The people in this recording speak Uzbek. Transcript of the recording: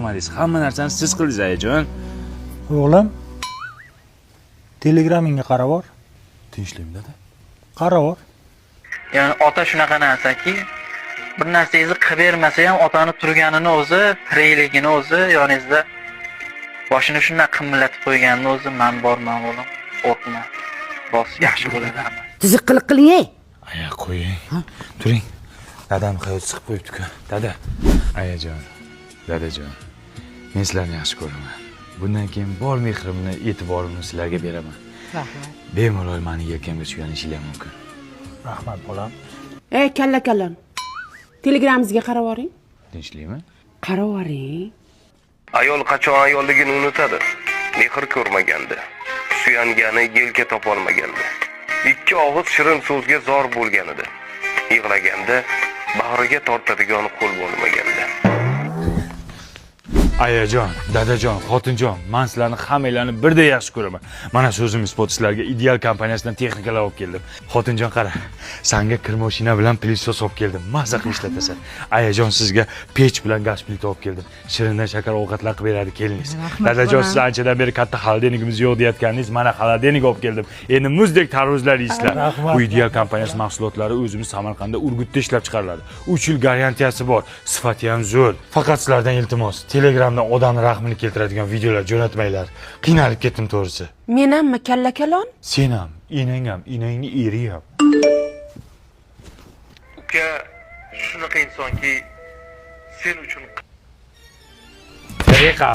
qilmadingiz. Hamma narsani siz qildingiz, ayajon. O'g'lim, telegramingga qarab bor. Tinchlikmi, dada? Qarab bor. Ya'ni ota shunaqa narsaki, bir narsangizni qilib bermasa ham otani turganini o'zi, tirikligini o'zi, yoningizda boshini shunday qimillatib qo'yganini o'zi men borman o'g'lim, qo'rqma. Bos, yaxshi bo'ladi hamma. Tiziq qiliq qiling, ey. Aya qo'ying. Turing. Dadam hayot chiqib qo'yibdi-ku. Dada. Ayajon, dadajon. Men sizlarni yaxshi ko'raman. Bundan keyin bor mehrimni, e'tiborimni sizlarga beraman. Rahmat. Bemalol meni yelkamga suyanishinglar mumkin. Rahmat bolam. Ey, kalla. Telegramimizga qarab oring. Tinchlikmi? Qarab oring. Ayol qachon ayolligini unutadi? Mehr ko'rmaganda, suyangani yelka topolmaganda, ikki og'iz shirin so'zga zor bo'lganida, yig'laganda bag'riga tortadigan qo'l bo'lmaganda. Ayajon, dadajon, xotinjon, men sizlarni hammanglarni birdek yaxshi ko'raman. Mana so'zim isbot sizlarga ideal kompaniyasidan texnikalar olib keldim. Xotinjon qara, senga kir mashina bilan pilisos olib keldim. Maza qilib ishlatasan. Ayajon sizga pech bilan gaz plita olib keldim. Shirindan shakar ovqatlar qilib beradi kelingiz. Dadajon siz anchadan beri katta xolodilnikimiz yo'q deyotganingiz, mana xolodilnik olib keldim. Endi muzdek tarvuzlar yeysizlar. Bu ideal kompaniyasi mahsulotlari o'zimiz Samarqandda Urgutda ishlab chiqariladi. 3 yil garantiyasi bor, sifati ham zo'r. Faqat sizlardan iltimos, Telegramdan odamni rahmini keltiradigan videolar jo'natmanglar. Qiynalib ketdim to'g'risi. Men hamma kalla-kalon? Sen ham, enang ham, enangni eri ham. Uka shunaqa insonki sen uchun Tariqa